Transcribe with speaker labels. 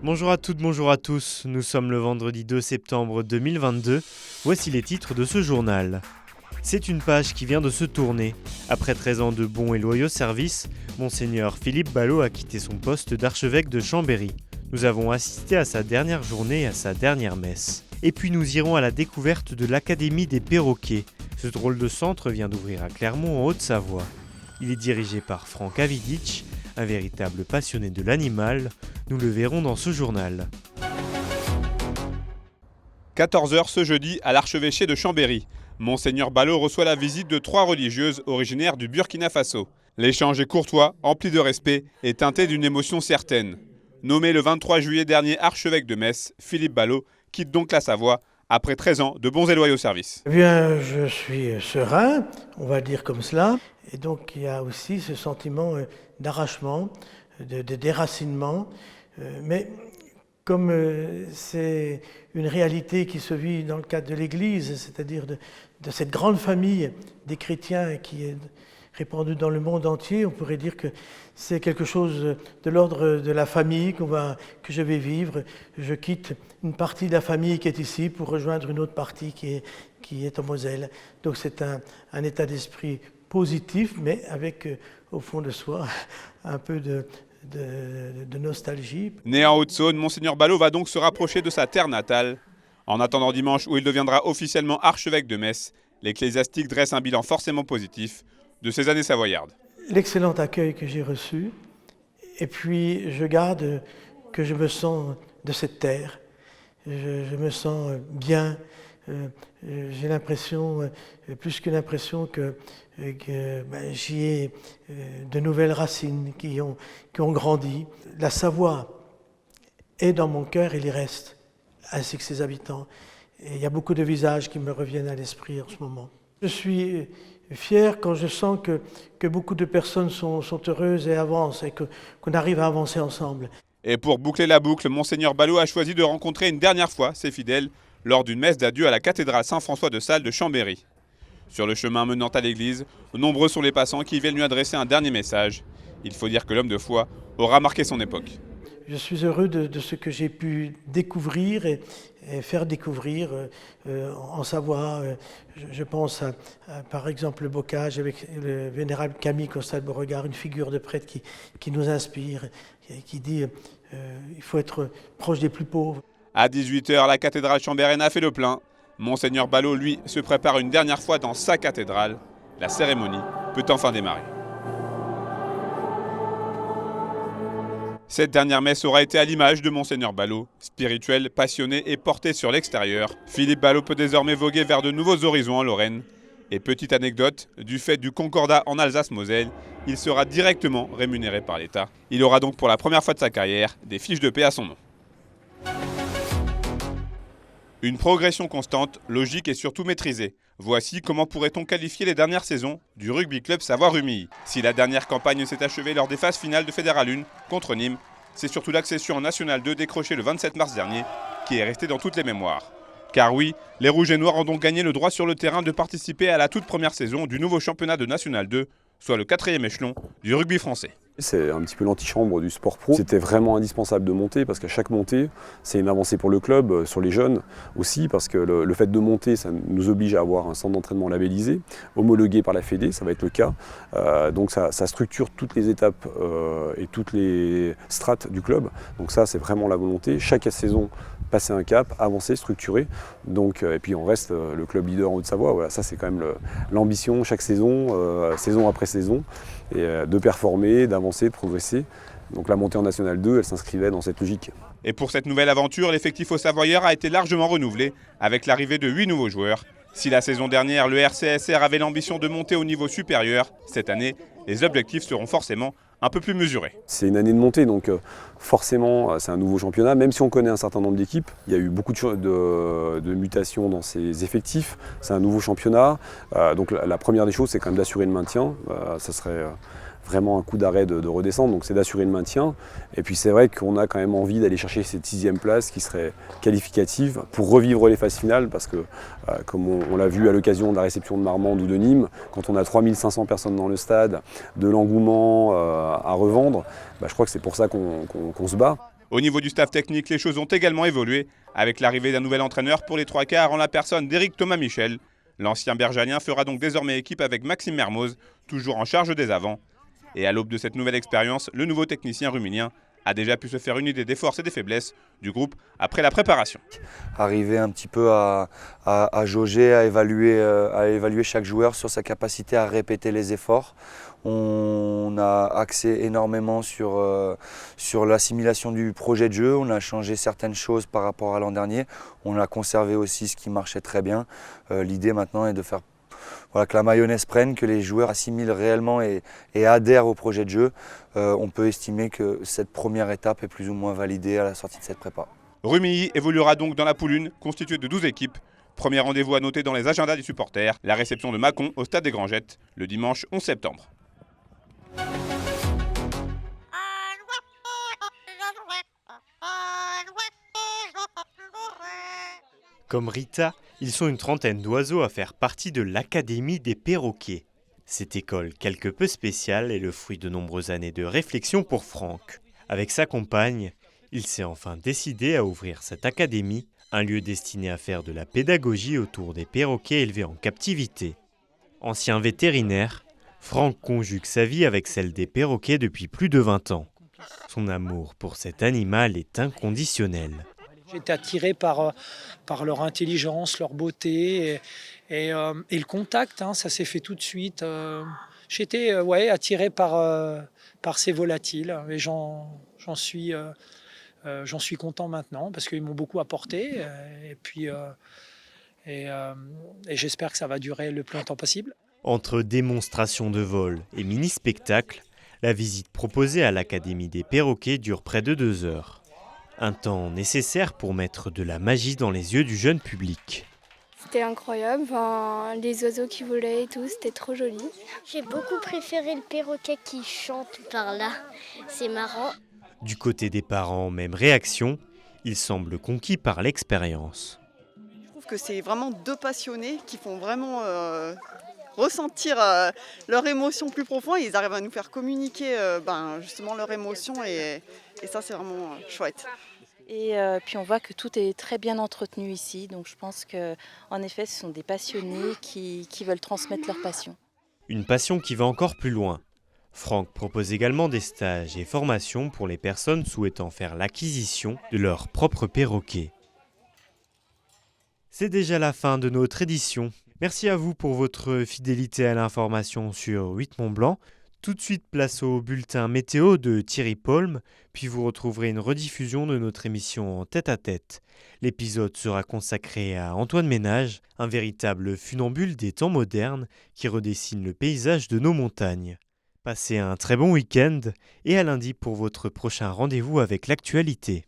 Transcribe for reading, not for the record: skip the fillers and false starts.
Speaker 1: Bonjour à toutes, bonjour à tous. Nous sommes le vendredi 2 septembre 2022. Voici les titres de ce journal. C'est une page qui vient de se tourner. Après 13 ans de bons et loyaux services, Monseigneur Philippe Ballot a quitté son poste d'archevêque de Chambéry. Nous avons assisté à sa dernière journée et à sa dernière messe. Et puis nous irons à la découverte de l'Académie des Perroquets. Ce drôle de centre vient d'ouvrir à Clermont en Haute-Savoie. Il est dirigé par Franck Avidic, un véritable passionné de l'animal. Nous le verrons dans ce journal.
Speaker 2: 14h ce jeudi à l'archevêché de Chambéry. Monseigneur Ballot reçoit la visite de 3 religieuses originaires du Burkina Faso. L'échange est courtois, empli de respect et teinté d'une émotion certaine. Nommé le 23 juillet dernier archevêque de Metz, Philippe Ballot quitte donc la Savoie après 13 ans de bons et loyaux services.
Speaker 3: Eh bien, je suis serein, on va dire comme cela. Et donc, il y a aussi ce sentiment d'arrachement, de déracinement. Mais comme c'est une réalité qui se vit dans le cadre de l'Église, c'est-à-dire de cette grande famille des chrétiens qui est répandue dans le monde entier, on pourrait dire que c'est quelque chose de l'ordre de la famille que je vais vivre. Je quitte une partie de la famille qui est ici pour rejoindre une autre partie qui est en Moselle. Donc c'est un état d'esprit positif, mais avec au fond de soi un peu de nostalgie.
Speaker 2: Né en Haute-Saône, Monseigneur Ballot va donc se rapprocher de sa terre natale. En attendant dimanche où il deviendra officiellement archevêque de Metz, l'ecclésiastique dresse un bilan forcément positif de ces années savoyardes.
Speaker 3: L'excellent accueil que j'ai reçu, et puis je garde que je me sens de cette terre. Je me sens bien. J'ai l'impression, plus qu'une impression, que j'y ai de nouvelles racines qui ont grandi. La Savoie est dans mon cœur, elle y reste, ainsi que ses habitants. Et il y a beaucoup de visages qui me reviennent à l'esprit en ce moment. Je suis fier quand je sens que beaucoup de personnes sont heureuses et avancent, et qu'on arrive à avancer ensemble.
Speaker 2: Et pour boucler la boucle, Monseigneur Ballot a choisi de rencontrer une dernière fois ses fidèles lors d'une messe d'adieu à la cathédrale Saint-François de Sales de Chambéry. Sur le chemin menant à l'église, nombreux sont les passants qui viennent lui adresser un dernier message. Il faut dire que l'homme de foi aura marqué son époque.
Speaker 3: Je suis heureux de ce que j'ai pu découvrir et faire découvrir en Savoie. Je pense à, par exemple, le bocage avec le vénérable Camille Constant-Beauregard, une figure de prêtre qui nous inspire, qui dit il faut être proche des plus pauvres.
Speaker 2: À 18h, la cathédrale chambéraine a fait le plein. Monseigneur Ballot, lui, se prépare une dernière fois dans sa cathédrale. La cérémonie peut enfin démarrer. Cette dernière messe aura été à l'image de Monseigneur Ballot. Spirituel, passionné et porté sur l'extérieur, Philippe Ballot peut désormais voguer vers de nouveaux horizons en Lorraine. Et petite anecdote, du fait du concordat en Alsace-Moselle, il sera directement rémunéré par l'État. Il aura donc pour la première fois de sa carrière des fiches de paix à son nom. Une progression constante, logique et surtout maîtrisée. Voici comment pourrait-on qualifier les dernières saisons du Rugby Club Savoie-Rumilly. Si la dernière campagne s'est achevée lors des phases finales de Fédéral 1 contre Nîmes, c'est surtout l'accession en National 2 décrochée le 27 mars dernier qui est restée dans toutes les mémoires. Car oui, les Rouges et Noirs ont donc gagné le droit sur le terrain de participer à la toute première saison du nouveau championnat de National 2, soit le 4e échelon du rugby français.
Speaker 4: C'est un petit peu l'antichambre du sport pro. C'était vraiment indispensable de monter parce qu'à chaque montée, c'est une avancée pour le club, sur les jeunes aussi, parce que le fait de monter, ça nous oblige à avoir un centre d'entraînement labellisé, homologué par la Fédé, ça va être le cas. Donc ça structure toutes les étapes et toutes les strates du club. Donc ça, c'est vraiment la volonté. Chaque saison, passer un cap, avancer, structurer. Donc, et puis on reste le club leader en Haute-Savoie. Voilà, ça c'est quand même l'ambition chaque saison, saison après saison, et de performer, d'avancer, de progresser. Donc la montée en National 2, elle s'inscrivait dans cette logique.
Speaker 2: Et pour cette nouvelle aventure, l'effectif au Savoyard a été largement renouvelé avec l'arrivée de 8 nouveaux joueurs. Si la saison dernière, le RCSR avait l'ambition de monter au niveau supérieur, cette année, les objectifs seront forcément un peu plus mesurés.
Speaker 4: C'est une année de montée, donc forcément c'est un nouveau championnat. Même si on connaît un certain nombre d'équipes, il y a eu beaucoup de mutations dans ces effectifs. C'est un nouveau championnat, donc la première des choses, c'est quand même d'assurer le maintien. Ça serait vraiment un coup d'arrêt de redescendre, donc c'est d'assurer le maintien. Et puis c'est vrai qu'on a quand même envie d'aller chercher cette 6e place qui serait qualificative pour revivre les phases finales, parce que comme on l'a vu à l'occasion de la réception de Marmande ou de Nîmes, quand on a 3500 personnes dans le stade, de l'engouement à revendre, je crois que c'est pour ça qu'on se bat.
Speaker 2: Au niveau du staff technique, les choses ont également évolué, avec l'arrivée d'un nouvel entraîneur pour les 3/4 en la personne d'Éric Thomas Michel. L'ancien bergalien fera donc désormais équipe avec Maxime Mermoz, toujours en charge des avants. Et à l'aube de cette nouvelle expérience, le nouveau technicien rumilien a déjà pu se faire une idée des forces et des faiblesses du groupe après la préparation.
Speaker 5: Arriver un petit peu à jauger, à évaluer chaque joueur sur sa capacité à répéter les efforts. On a axé énormément sur l'assimilation du projet de jeu, on a changé certaines choses par rapport à l'an dernier, on a conservé aussi ce qui marchait très bien. L'idée maintenant est de faire que la mayonnaise prenne, que les joueurs assimilent réellement et adhèrent au projet de jeu. On peut estimer que cette première étape est plus ou moins validée à la sortie de cette prépa.
Speaker 2: Rumilly évoluera donc dans la poule 1, constituée de 12 équipes. Premier rendez-vous à noter dans les agendas des supporters, la réception de Mâcon au stade des Grangettes, le dimanche 11 septembre.
Speaker 1: Comme Rita, ils sont une trentaine d'oiseaux à faire partie de l'Académie des perroquets. Cette école quelque peu spéciale est le fruit de nombreuses années de réflexion pour Franck. Avec sa compagne, il s'est enfin décidé à ouvrir cette académie, un lieu destiné à faire de la pédagogie autour des perroquets élevés en captivité. Ancien vétérinaire, Franck conjugue sa vie avec celle des perroquets depuis plus de 20 ans. Son amour pour cet animal est inconditionnel.
Speaker 6: J'ai été attiré par leur intelligence, leur beauté et le contact, ça s'est fait tout de suite. J'étais attiré par ces volatiles et j'en suis content maintenant parce qu'ils m'ont beaucoup apporté et j'espère que ça va durer le plus longtemps possible.
Speaker 1: Entre démonstrations de vol et mini-spectacles, la visite proposée à l'Académie des perroquets dure près de 2 heures. Un temps nécessaire pour mettre de la magie dans les yeux du jeune public.
Speaker 7: C'était incroyable, les oiseaux qui volaient et tout, c'était trop joli.
Speaker 8: J'ai beaucoup préféré le perroquet qui chante par là, c'est marrant.
Speaker 1: Du côté des parents, même réaction, ils semblent conquis par l'expérience.
Speaker 9: Je trouve que c'est vraiment 2 passionnés qui font vraiment ressentir leur émotion plus profond. Ils arrivent à nous faire communiquer justement leur émotion et ça c'est vraiment chouette.
Speaker 10: Et puis on voit que tout est très bien entretenu ici, donc je pense qu'en effet ce sont des passionnés qui veulent transmettre leur passion.
Speaker 1: Une passion qui va encore plus loin. Franck propose également des stages et formations pour les personnes souhaitant faire l'acquisition de leur propre perroquet. C'est déjà la fin de notre édition. Merci à vous pour votre fidélité à l'information sur 8 Mont Blanc. Tout de suite, place au bulletin météo de Thierry Polm, puis vous retrouverez une rediffusion de notre émission en tête-à-tête. L'épisode sera consacré à Antoine Ménage, un véritable funambule des temps modernes qui redessine le paysage de nos montagnes. Passez un très bon week-end et à lundi pour votre prochain rendez-vous avec l'actualité.